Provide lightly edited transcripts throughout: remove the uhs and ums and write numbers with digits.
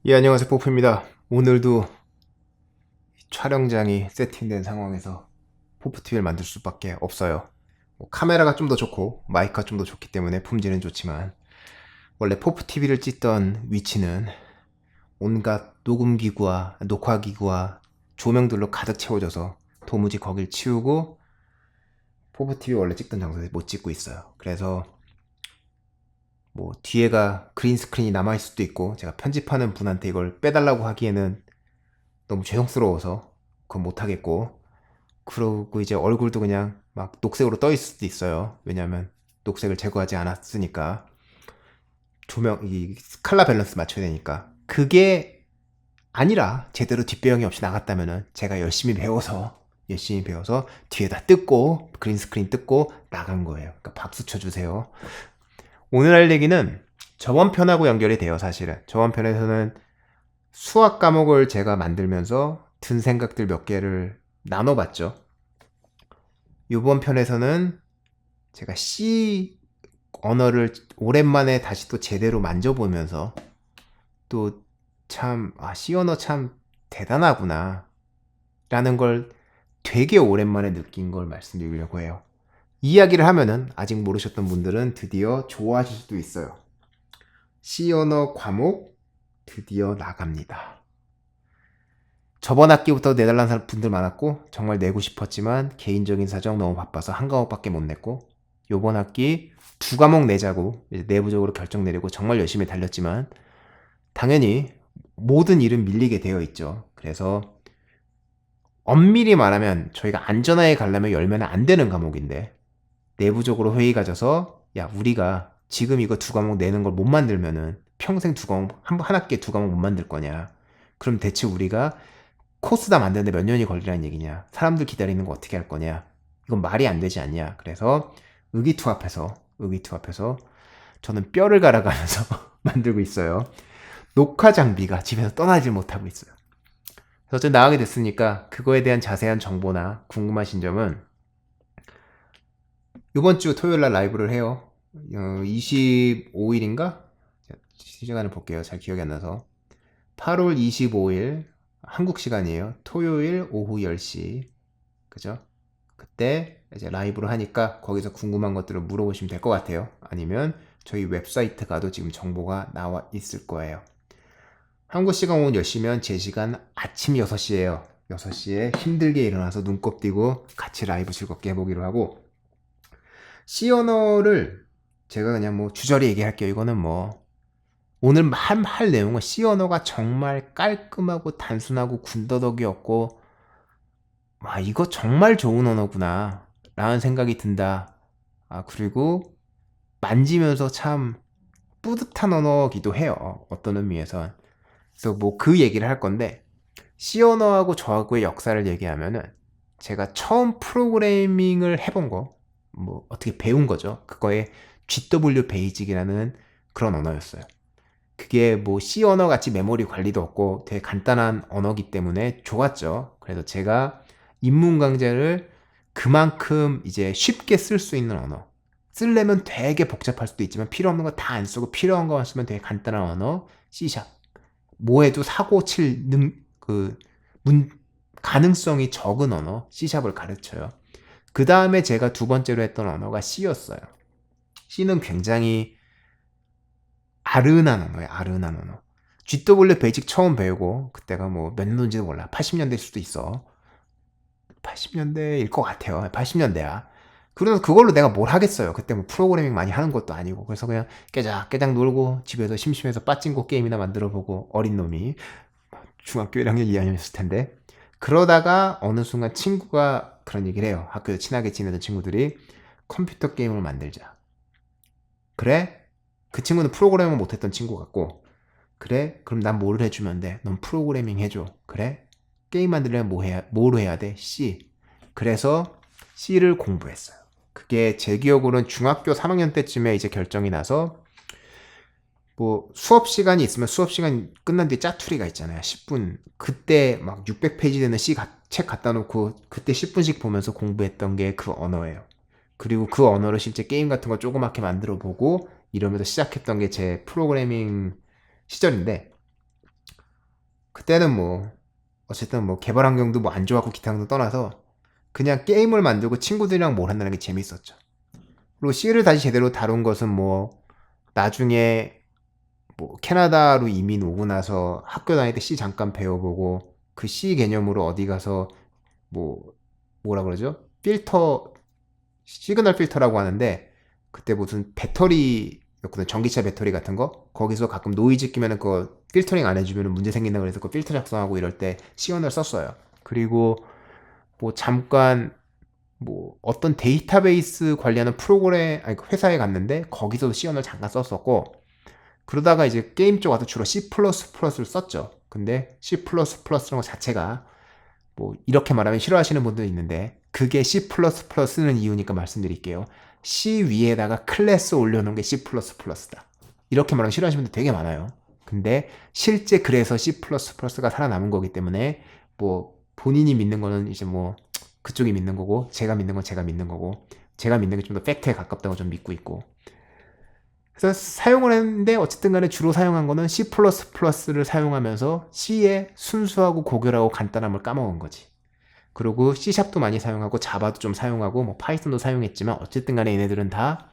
예, 안녕하세요. 포프입니다. 오늘도 촬영장이 세팅된 상황에서 포프TV를 만들 수밖에 없어요. 카메라가 좀 더 좋고 마이크가 좀 더 좋기 때문에 품질은 좋지만 원래 포프TV를 찍던 위치는 온갖 녹음기구와 녹화기구와 조명들로 가득 채워져서 도무지 거길 치우고 포프TV 원래 찍던 장소에 못 찍고 있어요. 그래서 뭐 뒤에가 그린 스크린이 남아있을 수도 있고 제가 편집하는 분한테 이걸 빼달라고 하기에는 너무 죄송스러워서 그건 못하겠고, 그러고 이제 얼굴도 그냥 막 녹색으로 떠 있을 수도 있어요. 왜냐면 녹색을 제거하지 않았으니까. 조명 이 컬러 밸런스 맞춰야 되니까. 그게 아니라 제대로 뒷배경이 없이 나갔다면은 제가 열심히 배워서 뒤에다 뜯고 그린 스크린 뜯고 나간 거예요. 그러니까 박수 쳐주세요. 오늘 할 얘기는 저번 편하고 연결이 돼요. 사실은 저번 편에서는 수학 과목을 제가 만들면서 든 생각들 몇 개를 나눠봤죠. 이번 편에서는 제가 C 언어를 오랜만에 다시 또 제대로 만져보면서 또 참, C 언어 참 대단하구나 라는 걸 되게 오랜만에 느낀 걸 말씀드리려고 해요. 이야기를 하면은 아직 모르셨던 분들은 드디어 좋아하실 수도 있어요. C 언어 과목 드디어 나갑니다. 저번 학기부터 내달라는 분들 많았고 정말 내고 싶었지만 개인적인 사정 너무 바빠서 한 과목밖에 못 냈고, 요번 학기 두 과목 내자고 이제 내부적으로 결정 내리고 정말 열심히 달렸지만 당연히 모든 일은 밀리게 되어 있죠. 그래서 엄밀히 말하면 저희가 안전하게 가려면 열면 안 되는 과목인데 내부적으로 회의 가져서 야, 우리가 지금 이거 두 과목 내는 걸 못 만들면은 평생 두 과목 한 학기에 두 과목 못 만들 거냐, 그럼 대체 우리가 코스 다 만드는데 몇 년이 걸리라는 얘기냐, 사람들 기다리는 거 어떻게 할 거냐, 이건 말이 안 되지 않냐. 그래서 의기투합해서 저는 뼈를 갈아가면서 만들고 있어요. 녹화 장비가 집에서 떠나질 못하고 있어요. 그래서 어쨌든 나가게 됐으니까 그거에 대한 자세한 정보나 궁금하신 점은 이번 주 토요일 날 라이브를 해요. 25일인가? 시간을 볼게요. 잘 기억이 안 나서. 8월 25일 한국 시간이에요. 토요일 오후 10시. 그죠? 그때 이제 라이브로 하니까 거기서 궁금한 것들을 물어보시면 될 것 같아요. 아니면 저희 웹사이트 가도 지금 정보가 나와 있을 거예요. 한국 시간 오후 10시면 제 시간 아침 6시예요. 6시에 힘들게 일어나서 눈곱 띄고 같이 라이브 즐겁게 해보기로 하고, C 언어를 제가 그냥 뭐 주저리 얘기할게요. 이거는 뭐 오늘 할 내용은 C 언어가 정말 깔끔하고 단순하고 군더더기 없고 이거 정말 좋은 언어구나 라는 생각이 든다. 그리고 만지면서 참 뿌듯한 언어기도 해요. 어떤 의미에선. 그래서 뭐 그 얘기를 할 건데, C 언어하고 저하고의 역사를 얘기하면은 제가 처음 프로그래밍을 해본 거, 뭐 어떻게 배운 거죠. 그거에 GW 베이직이라는 그런 언어였어요. 그게 뭐 C 언어 같이 메모리 관리도 없고 되게 간단한 언어기 때문에 좋았죠. 그래서 제가 인문 강좌를 그만큼 이제 쉽게 쓸 수 있는 언어, 쓰려면 되게 복잡할 수도 있지만 필요 없는 거 다 안 쓰고 필요한 거만 쓰면 되게 간단한 언어 C샵, 뭐해도 사고 칠 가능성이 적은 언어 C샵을 가르쳐요. 그 다음에 제가 두 번째로 했던 언어가 C였어요. C는 굉장히 아른한 언어예요. 아른한 언어. GW 베이직 처음 배우고 그때가 뭐 몇 년도인지도 몰라. 80년대일 수도 있어. 80년대일 것 같아요. 80년대야. 그래서 그걸로 내가 뭘 하겠어요. 그때 뭐 프로그래밍 많이 하는 것도 아니고. 그래서 그냥 깨작깨작 놀고 집에서 심심해서 빠찡고 게임이나 만들어보고, 어린 놈이 중학교 1학년 2학년이었을 텐데. 그러다가 어느 순간 친구가 그런 얘기를 해요. 학교에서 친하게 지내던 친구들이 컴퓨터 게임을 만들자. 그래? 그 친구는 프로그래밍을 못했던 친구 같고, 그래? 그럼 난 뭘 해주면 돼? 넌 프로그래밍 해줘. 그래? 게임 만들려면 뭐로 해야 돼? C. 그래서 C를 공부했어요. 그게 제 기억으로는 중학교 3학년 때쯤에 이제 결정이 나서, 뭐 수업 시간이 있으면 수업 시간 끝난 뒤에 짜투리가 있잖아요. 10분. 그때 막 600페이지 되는 책 갖다 놓고 그때 10분씩 보면서 공부했던 게 그 언어예요. 그리고 그 언어로 실제 게임 같은 거 조그맣게 만들어 보고 이러면서 시작했던 게 제 프로그래밍 시절인데, 그때는 뭐 어쨌든 뭐 개발 환경도 뭐 안 좋았고 기타 등도 떠나서 그냥 게임을 만들고 친구들이랑 뭘 한다는 게 재밌었죠. 그리고 C를 다시 제대로 다룬 것은 뭐 나중에 뭐 캐나다로 이민 오고 나서 학교 다닐 때 C 잠깐 배워보고 그 C 개념으로 어디 가서 뭐 뭐라 그러죠? 필터 시그널 필터라고 하는데 그때 무슨 배터리였거든. 전기차 배터리 같은 거 거기서 가끔 노이즈 끼면은 그거 필터링 안 해주면 문제 생긴다 그래서 그 필터 작성하고 이럴 때 C 언어를 썼어요. 그리고 뭐 잠깐 뭐 어떤 데이터베이스 관리하는 프로그램 아니 회사에 갔는데 거기서도 C 언어를 잠깐 썼었고 그러다가 이제 게임 쪽 와서 주로 C++를 썼죠. 근데 C++라는 것 자체가 뭐 이렇게 말하면 싫어하시는 분도 있는데 그게 C++ 쓰는 이유니까 말씀드릴게요. C 위에다가 클래스 올려놓은 게 C++다. 이렇게 말하면 싫어하시는 분들 되게 많아요. 근데 실제 그래서 C++가 살아남은 거기 때문에 뭐 본인이 믿는 거는 이제 뭐 그쪽이 믿는 거고 제가 믿는 건 제가 믿는 거고 제가 믿는 게 좀 더 팩트에 가깝다고 좀 믿고 있고 그래서 사용을 했는데 어쨌든 간에 주로 사용한 거는 C++를 사용하면서 C의 순수하고 고결하고 간단함을 까먹은 거지. 그리고 C샵도 많이 사용하고 자바도 좀 사용하고 뭐 파이썬도 사용했지만 어쨌든 간에 얘네들은 다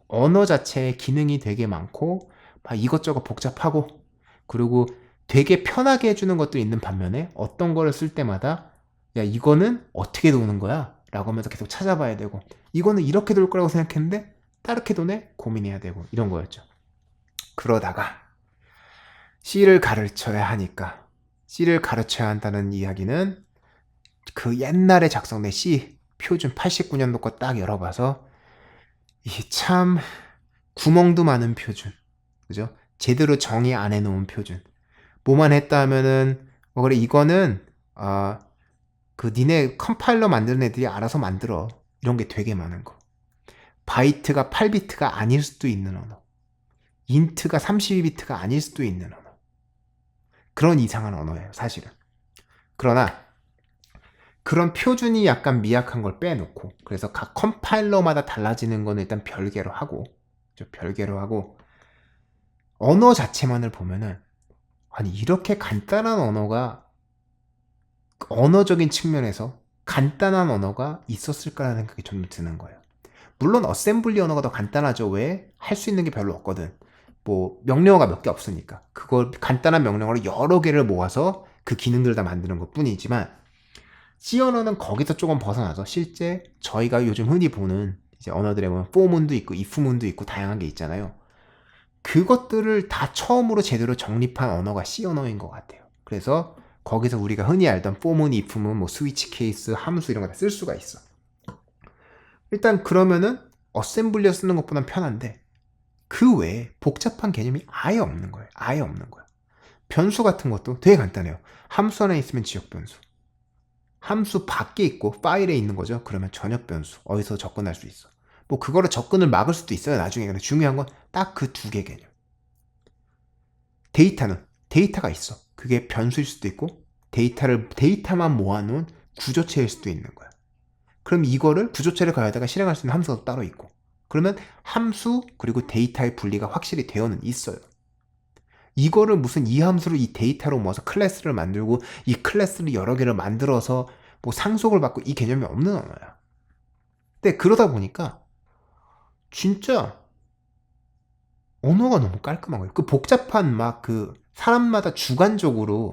언어 자체에 기능이 되게 많고 막 이것저것 복잡하고 그리고 되게 편하게 해주는 것도 있는 반면에 어떤 거를 쓸 때마다 야 이거는 어떻게 도는 거야? 라고 하면서 계속 찾아봐야 되고 이거는 이렇게 돌 거라고 생각했는데 따르게 도네? 고민해야 되고 이런 거였죠. 그러다가 C를 가르쳐야 하니까 C를 가르쳐야 한다는 이야기는 그 옛날에 작성된 C 표준 89년도 거 딱 열어봐서 이게 참 구멍도 많은 표준 그죠? 제대로 정의 안 해놓은 표준 뭐만 했다 하면은 뭐 그래 이거는 그 니네 컴파일러 만드는 애들이 알아서 만들어 이런 게 되게 많은 거 바이트가 8비트가 아닐 수도 있는 언어 인트가 32비트가 아닐 수도 있는 언어 그런 이상한 언어예요 사실은 그러나 그런 표준이 약간 미약한 걸 빼놓고 그래서 각 컴파일러마다 달라지는 거는 일단 별개로 하고 언어 자체만을 보면은 아니 이렇게 간단한 언어가 언어적인 측면에서 간단한 언어가 있었을까라는 생각이 좀 드는 거예요. 물론 어셈블리 언어가 더 간단하죠. 왜? 할 수 있는 게 별로 없거든. 뭐 명령어가 몇 개 없으니까 그걸 간단한 명령어를 여러 개를 모아서 그 기능들을 다 만드는 것 뿐이지만 C 언어는 거기서 조금 벗어나서 실제 저희가 요즘 흔히 보는 이제 언어들에 보면 for문도 있고 if문도 있고 다양한 게 있잖아요. 그것들을 다 처음으로 제대로 정립한 언어가 C 언어인 것 같아요. 그래서 거기서 우리가 흔히 알던 for문, if문, 뭐 스위치 케이스, 함수 이런 거 다 쓸 수가 있어. 일단 그러면은 어셈블리어 쓰는 것보단 편한데 그 외에 복잡한 개념이 아예 없는 거예요. 아예 없는 거야. 변수 같은 것도 되게 간단해요. 함수 하나 있으면 지역 변수. 함수 밖에 있고 파일에 있는 거죠. 그러면 전역 변수. 어디서 접근할 수 있어. 뭐 그거를 접근을 막을 수도 있어요. 나중에. 근데 중요한 건 딱 그 두 개 개념. 데이터는 데이터가 있어. 그게 변수일 수도 있고 데이터만 모아놓은 구조체일 수도 있는 거야. 그럼 이거를 구조체를 가져다가 실행할 수 있는 함수가 따로 있고 그러면 함수 그리고 데이터의 분리가 확실히 되어는 있어요. 이거를 무슨 이 함수를 이 데이터로 모아서 클래스를 만들고 이 클래스를 여러 개를 만들어서 뭐 상속을 받고 이 개념이 없는 언어야. 근데 그러다 보니까 진짜 언어가 너무 깔끔한 거예요. 그 복잡한 막 그 사람마다 주관적으로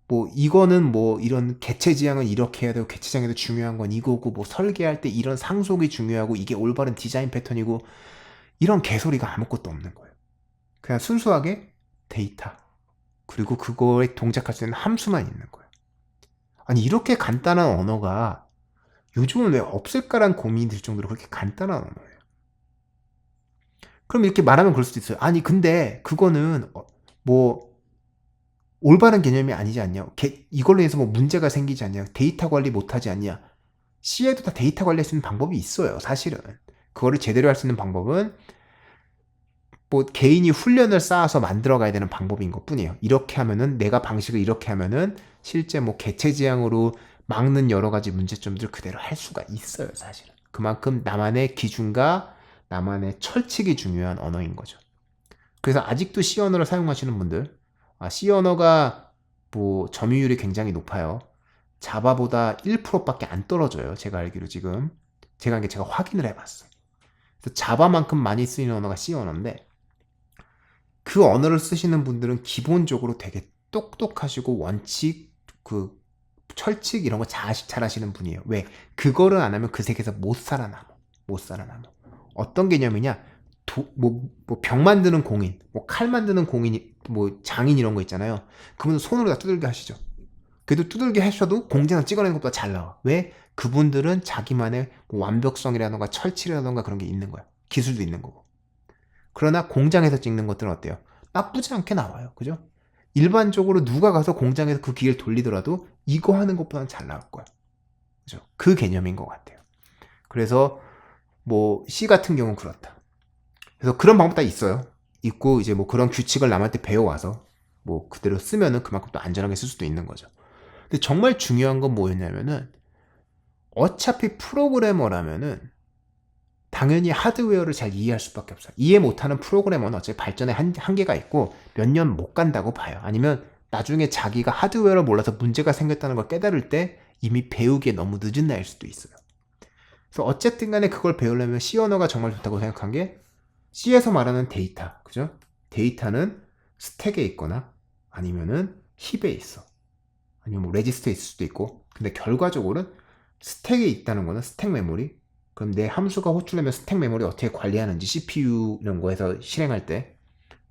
뭐 이거는 뭐 이런 개체 지향은 이렇게 해야 되고 개체 지향에도 중요한 건 이거고 뭐 설계할 때 이런 상속이 중요하고 이게 올바른 디자인 패턴이고 이런 개소리가 아무것도 없는 거예요. 그냥 순수하게 데이터 그리고 그거에 동작할 수 있는 함수만 있는 거예요. 아니 이렇게 간단한 언어가 요즘은 왜 없을까란 고민이 들 정도로 그렇게 간단한 언어예요. 그럼 이렇게 말하면 그럴 수도 있어요. 아니 근데 그거는 뭐 올바른 개념이 아니지 않냐. 이걸로 해서 뭐 문제가 생기지 않냐. 데이터 관리 못하지 않냐. C에도 다 데이터 관리할 수 있는 방법이 있어요. 사실은. 그거를 제대로 할 수 있는 방법은 뭐 개인이 훈련을 쌓아서 만들어 가야 되는 방법인 것 뿐이에요. 이렇게 하면은 내가 방식을 이렇게 하면은 실제 뭐 개체 지향으로 막는 여러 가지 문제점들을 그대로 할 수가 있어요. 사실은. 그만큼 나만의 기준과 나만의 철칙이 중요한 언어인 거죠. 그래서 아직도 C 언어를 사용하시는 분들 C 언어가 뭐 점유율이 굉장히 높아요. 자바보다 1%밖에 안 떨어져요. 제가 알기로 지금. 제가 확인을 해봤어요. 그래서 자바만큼 많이 쓰이는 언어가 C 언어인데 그 언어를 쓰시는 분들은 기본적으로 되게 똑똑하시고 원칙, 그 철칙 이런 거 잘 하시는 분이에요. 왜? 그거를 안 하면 그 세계에서 못 살아남아. 못 살아남아. 어떤 개념이냐? 병 만드는 공인, 뭐 칼 만드는 공인, 뭐 장인 이런 거 있잖아요. 그분은 손으로 다 두들겨 하시죠. 그래도 두들겨 하셔도 공장을 찍어내는 것보다 잘 나와. 왜? 그분들은 자기만의 뭐 완벽성이라던가 철칙이라던가 그런 게 있는 거야. 기술도 있는 거고. 그러나 공장에서 찍는 것들은 어때요? 나쁘지 않게 나와요. 그죠? 일반적으로 누가 가서 공장에서 그 기계를 돌리더라도 이거 하는 것보다는 잘 나올 거야. 그죠? 그 개념인 것 같아요. 그래서 뭐 C 같은 경우는 그렇다. 그래서 그런 방법 다 있어요. 있고 이제 뭐 그런 규칙을 남한테 배워와서 뭐 그대로 쓰면은 그만큼 또 안전하게 쓸 수도 있는 거죠. 근데 정말 중요한 건 뭐였냐면은 어차피 프로그래머라면은 당연히 하드웨어를 잘 이해할 수밖에 없어요. 이해 못하는 프로그래머는 어차피 발전에 한계가 있고 몇 년 못 간다고 봐요. 아니면 나중에 자기가 하드웨어를 몰라서 문제가 생겼다는 걸 깨달을 때 이미 배우기에 너무 늦은 나이일 수도 있어요. 그래서 어쨌든 간에 그걸 배우려면 C 언어가 정말 좋다고 생각한 게 C에서 말하는 데이터, 그죠? 데이터는 스택에 있거나 아니면은 힙에 있어. 아니면 뭐 레지스터에 있을 수도 있고. 근데 결과적으로는 스택에 있다는 거는 스택 메모리. 그럼 내 함수가 호출되면 스택 메모리 어떻게 관리하는지 CPU 이런 거에서 실행할 때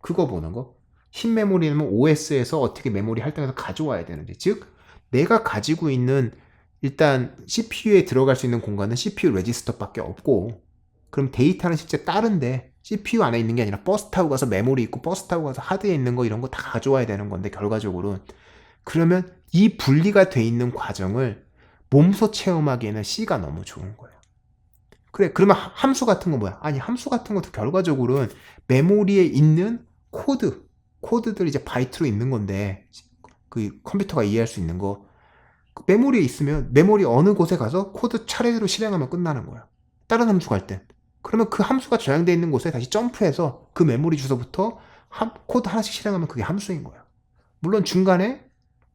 그거 보는 거. 힙 메모리는 OS에서 어떻게 메모리 할당해서 가져와야 되는지. 즉 내가 가지고 있는 일단 CPU에 들어갈 수 있는 공간은 CPU 레지스터밖에 없고 그럼 데이터는 실제 다른데 CPU 안에 있는 게 아니라 버스 타고 가서 메모리 있고 버스 타고 가서 하드에 있는 거 이런 거 다 가져와야 되는 건데 결과적으로 그러면 이 분리가 돼 있는 과정을 몸소 체험하기에는 C가 너무 좋은 거예요. 그래 그러면 함수 같은 거 뭐야? 아니 함수 같은 것도 결과적으로는 메모리에 있는 코드들 이제 바이트로 있는 건데 그 컴퓨터가 이해할 수 있는 거 메모리에 있으면 메모리 어느 곳에 가서 코드 차례대로 실행하면 끝나는 거야. 다른 함수 갈 땐. 그러면 그 함수가 저장되어 있는 곳에 다시 점프해서 그 메모리 주소부터 코드 하나씩 실행하면 그게 함수인 거야. 물론 중간에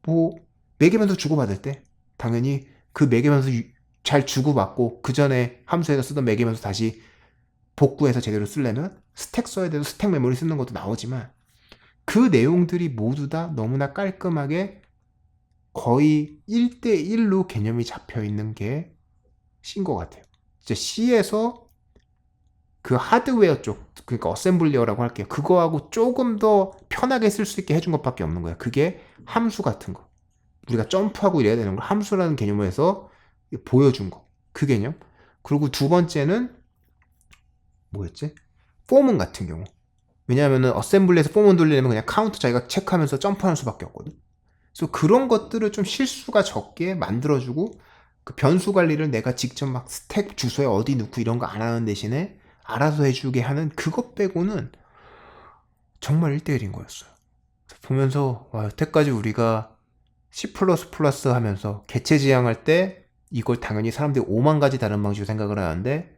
뭐 매개변수 주고받을 때 당연히 그 매개변수 잘 주고받고 그 전에 함수에서 쓰던 매개변수 다시 복구해서 제대로 쓰려면 스택 써야 돼도 스택 메모리 쓰는 것도 나오지만 그 내용들이 모두 다 너무나 깔끔하게 거의 1대1로 개념이 잡혀 있는 게 C인 것 같아요. 이제 C에서 그 하드웨어 쪽, 그러니까 어셈블리어라고 할게요. 그거하고 조금 더 편하게 쓸 수 있게 해준 것밖에 없는 거야. 그게 함수 같은 거. 우리가 점프하고 이래야 되는 걸 함수라는 개념에서 보여준 거. 그 개념. 그리고 두 번째는 뭐였지? 포문 같은 경우. 왜냐하면은 어셈블리에서 포문 돌리려면 그냥 카운트 자기가 체크하면서 점프하는 수밖에 없거든. 그래서 그런 것들을 좀 실수가 적게 만들어주고 그 변수 관리를 내가 직접 막 스택 주소에 어디 넣고 이런 거 안 하는 대신에 알아서 해주게 하는 그것 빼고는 정말 1대1인 거였어요. 보면서 와, 여태까지 우리가 C++ 하면서 개체 지향할 때 이걸 당연히 사람들이 5만 가지 다른 방식으로 생각을 하는데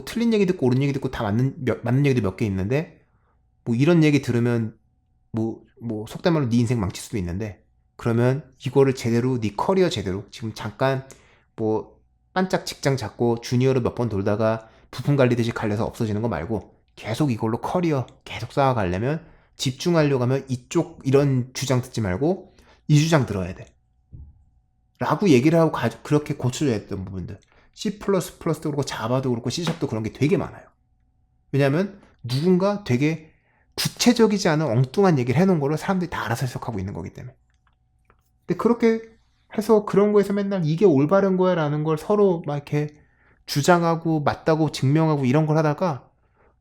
틀린 얘기 듣고 옳은 얘기 듣고 다 맞는 얘기도 몇 개 있는데 뭐 이런 얘기 들으면 속된 말로 네 인생 망칠 수도 있는데 그러면 이거를 제대로 네 커리어 제대로 지금 잠깐 뭐 반짝 직장 잡고 주니어로 몇 번 돌다가 부품 갈리듯이 갈려서 없어지는 거 말고 계속 이걸로 커리어 계속 쌓아가려면 집중하려고 하면 이쪽 이런 주장 듣지 말고 이 주장 들어야 돼 라고 얘기를 하고 그렇게 고쳐줘야 했던 부분들 C++도 그렇고 자바도 그렇고 C샵도 그런 게 되게 많아요. 왜냐하면 누군가 되게 구체적이지 않은 엉뚱한 얘기를 해놓은 거를 사람들이 다 알아서 해석하고 있는 거기 때문에. 근데 그렇게 해서 그런 거에서 맨날 이게 올바른 거야 라는 걸 서로 막 이렇게 주장하고 맞다고 증명하고 이런 걸 하다가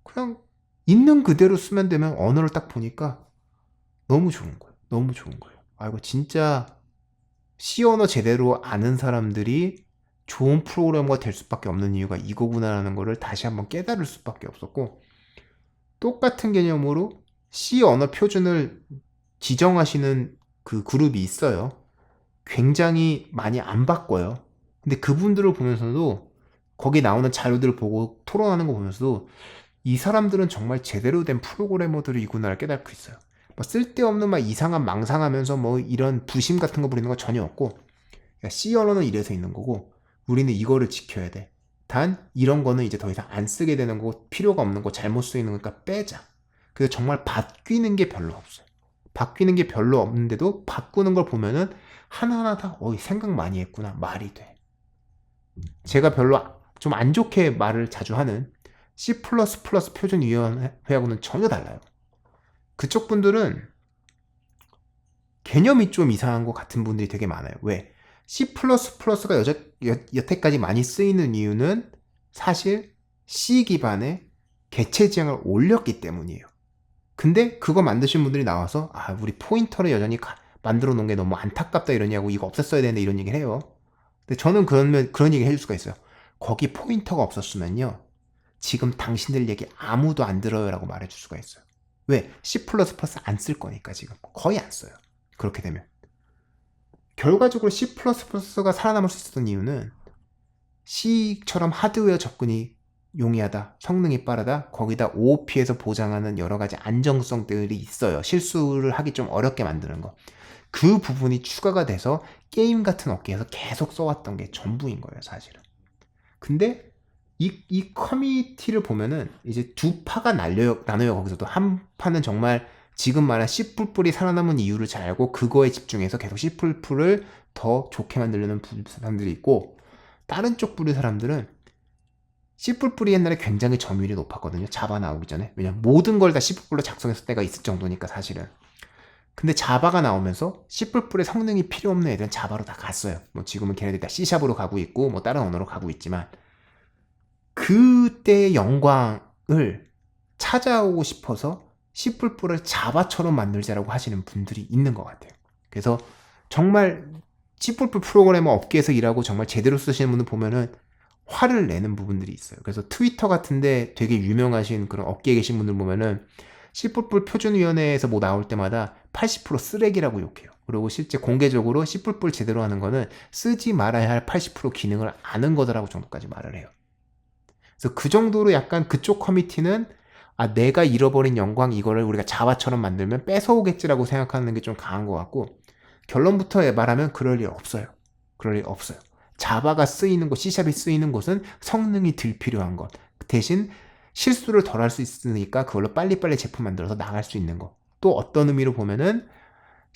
그냥 있는 그대로 쓰면 되면 언어를 딱 보니까 너무 좋은 거예요. 너무 좋은 거예요. 아 이거 진짜 C 언어 제대로 아는 사람들이 좋은 프로그래머가 될 수밖에 없는 이유가 이거구나라는 거를 다시 한번 깨달을 수밖에 없었고 똑같은 개념으로 C 언어 표준을 지정하시는 그 그룹이 있어요. 굉장히 많이 안 바꿔요. 근데 그분들을 보면서도 거기 나오는 자료들을 보고 토론하는 거 보면서도 이 사람들은 정말 제대로 된 프로그래머들이구나를 깨닫고 있어요. 뭐 쓸데없는 막 이상한 망상하면서 뭐 이런 부심 같은 거 부리는 거 전혀 없고, 그러니까 C 언어는 이래서 있는 거고 우리는 이거를 지켜야 돼. 단 이런 거는 이제 더 이상 안 쓰게 되는 거고 필요가 없는 거 잘못 쓰이는 거니까 빼자. 그래서 정말 바뀌는 게 별로 없어요. 바뀌는 게 별로 없는데도 바꾸는 걸 보면은 하나하나 다 생각 많이 했구나 말이 돼. 제가 별로 좀 안 좋게 말을 자주 하는 C++ 표준위원회하고는 전혀 달라요. 그쪽 분들은 개념이 좀 이상한 것 같은 분들이 되게 많아요. 왜? C++가 여태까지 많이 쓰이는 이유는 사실 C 기반의 개체 지향을 올렸기 때문이에요. 근데 그거 만드신 분들이 나와서 우리 포인터를 여전히 만들어 놓은 게 너무 안타깝다 이러냐고, 이거 없앴어야 되는데 이런 얘기를 해요. 근데 저는 그런 얘기 해줄 수가 있어요. 거기 포인터가 없었으면요, 지금 당신들 얘기 아무도 안 들어요 라고 말해줄 수가 있어요. 왜? C++ 안 쓸 거니까 지금 거의 안 써요. 그렇게 되면 결과적으로 C++가 살아남을 수 있었던 이유는 C처럼 하드웨어 접근이 용이하다, 성능이 빠르다, 거기다 OOP에서 보장하는 여러 가지 안정성들이 있어요. 실수를 하기 좀 어렵게 만드는 거. 그 부분이 추가가 돼서 게임 같은 업계에서 계속 써왔던 게 전부인 거예요, 사실은. 근데 이 커뮤니티를 보면은 이제 두 파가 나눠요. 거기서도 한 파는 정말 지금 말한 C++ 살아남은 이유를 잘 알고 그거에 집중해서 계속 C++를 더 좋게 만들려는 사람들이 있고, 다른 쪽 부류 사람들은 C++ 옛날에 굉장히 점유율이 높았거든요. 자바 나오기 전에. 왜냐면 모든 걸 다 C++로 작성했을 때가 있을 정도니까 사실은. 근데 자바가 나오면서 C++의 성능이 필요 없는 애들은 자바로 다 갔어요. 뭐 지금은 걔네들이 다 C샵으로 가고 있고 뭐 다른 언어로 가고 있지만, 그때의 영광을 찾아오고 싶어서 C++를 자바처럼 만들자라고 하시는 분들이 있는 것 같아요. 그래서 정말 C++ 프로그래머 업계에서 일하고 정말 제대로 쓰시는 분들 보면은 화를 내는 부분들이 있어요. 그래서 트위터 같은데 되게 유명하신 그런 업계에 계신 분들 보면은 C++ 표준위원회에서 뭐 나올 때마다 80% 쓰레기라고 욕해요. 그리고 실제 공개적으로 C++ 제대로 하는 거는 쓰지 말아야 할 80% 기능을 아는 거다라고 정도까지 말을 해요. 그래서 그 정도로 약간 그쪽 커뮤니티는 내가 잃어버린 영광 이거를 우리가 자바처럼 만들면 뺏어오겠지라고 생각하는 게 좀 강한 것 같고, 결론부터 말하면 그럴 일 없어요. 그럴 일 없어요. 자바가 쓰이는 곳, C샵이 쓰이는 곳은 성능이 덜 필요한 것, 대신 실수를 덜 할 수 있으니까 그걸로 빨리빨리 제품 만들어서 나갈 수 있는 것. 또 어떤 의미로 보면은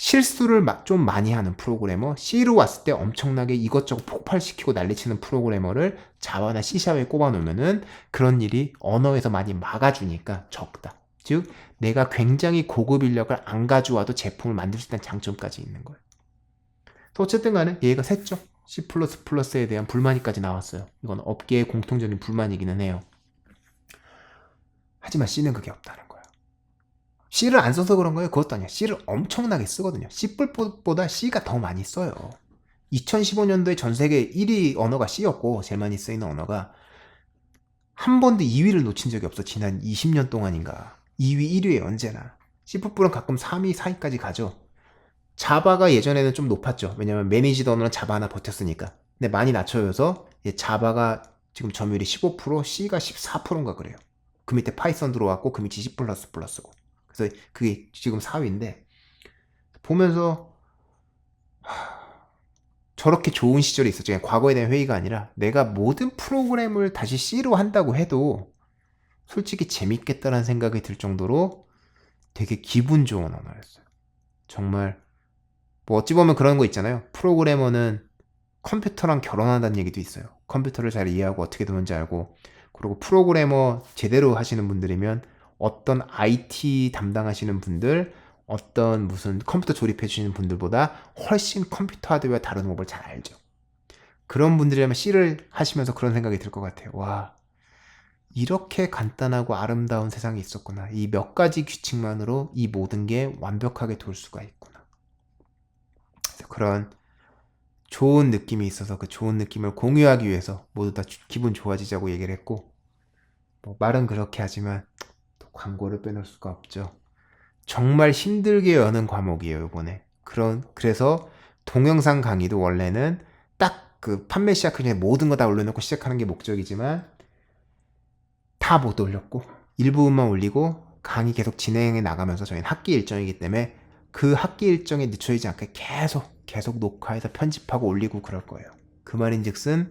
실수를 좀 많이 하는 프로그래머, C로 왔을 때 엄청나게 이것저것 폭발시키고 난리치는 프로그래머를 자바나 C샵에 꼽아놓으면은 그런 일이 언어에서 많이 막아주니까 적다. 즉 내가 굉장히 고급 인력을 안 가져와도 제품을 만들 수 있다는 장점까지 있는 거예요. 어쨌든 간에 얘가 샜죠. C++에 대한 불만이까지 나왔어요. 이건 업계의 공통적인 불만이기는 해요. 하지만 C는 그게 없다는 거야. C를 안 써서 그런 거예요? 그것도 아니야. C를 엄청나게 쓰거든요. C++보다 C가 더 많이 써요. 2015년도에 전 세계 1위 언어가 C였고, 제일 많이 쓰이는 언어가 한 번도 2위를 놓친 적이 없어. 지난 20년 동안인가. 2위, 1위에 언제나. C++는 가끔 3위, 4위까지 가죠. 자바가 예전에는 좀 높았죠. 왜냐면 매니지드 언어는 자바 하나 버텼으니까. 근데 많이 낮춰져서 자바가 지금 점유율이 15%, C가 14%인가 그래요. 그 밑에 파이썬 들어왔고 그 밑에 C++고. 그래서 그게 지금 4위인데 보면서 저렇게 좋은 시절이 있었죠. 그냥 과거에 대한 회의가 아니라 내가 모든 프로그램을 다시 C로 한다고 해도 솔직히 재밌겠다라는 생각이 들 정도로 되게 기분 좋은 언어였어요. 정말 뭐 어찌 보면 그런 거 있잖아요. 프로그래머는 컴퓨터랑 결혼한다는 얘기도 있어요. 컴퓨터를 잘 이해하고 어떻게 되는지 알고, 그리고 프로그래머 제대로 하시는 분들이면 어떤 IT 담당하시는 분들, 어떤 무슨 컴퓨터 조립해 주시는 분들보다 훨씬 컴퓨터 하드웨어 다루는 법을 잘 알죠. 그런 분들이라면 C를 하시면서 그런 생각이 들 것 같아요. 와, 이렇게 간단하고 아름다운 세상이 있었구나. 이 몇 가지 규칙만으로 이 모든 게 완벽하게 돌 수가 있구나. 그래서 그런 좋은 느낌이 있어서 그 좋은 느낌을 공유하기 위해서 모두 다 기분 좋아지자고 얘기를 했고, 뭐 말은 그렇게 하지만 또 광고를 빼놓을 수가 없죠. 정말 힘들게 여는 과목이에요, 이번에. 그래서 동영상 강의도 원래는 딱 그 판매 시작하기 전에 모든 거 다 올려놓고 시작하는 게 목적이지만 다 못 올렸고 일부분만 올리고 강의 계속 진행해 나가면서 저희는 학기 일정이기 때문에 그 학기 일정에 늦춰지지 않게 계속 녹화해서 편집하고 올리고 그럴 거예요. 그 말인즉슨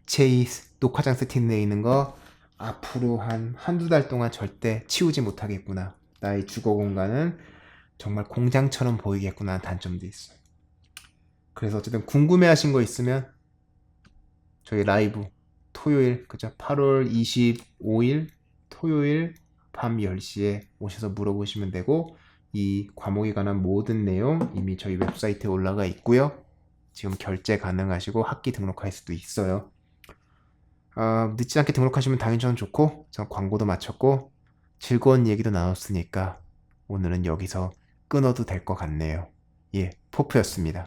제 이 녹화장 세팅되어 있는 거 앞으로 한두 달 동안 절대 치우지 못하겠구나. 나의 주거 공간은 정말 공장처럼 보이겠구나 하는 단점도 있어요. 그래서 어쨌든 궁금해하신 거 있으면 저희 라이브 토요일 그죠? 8월 25일 토요일 밤 10시에 오셔서 물어보시면 되고 이 과목에 관한 모든 내용 이미 저희 웹사이트에 올라가 있고요. 지금 결제 가능하시고 학기 등록할 수도 있어요. 늦지 않게 등록하시면 당연히 저는 좋고 전 광고도 마쳤고 즐거운 얘기도 나눴으니까 오늘은 여기서 끊어도 될 것 같네요. 예, 포프였습니다.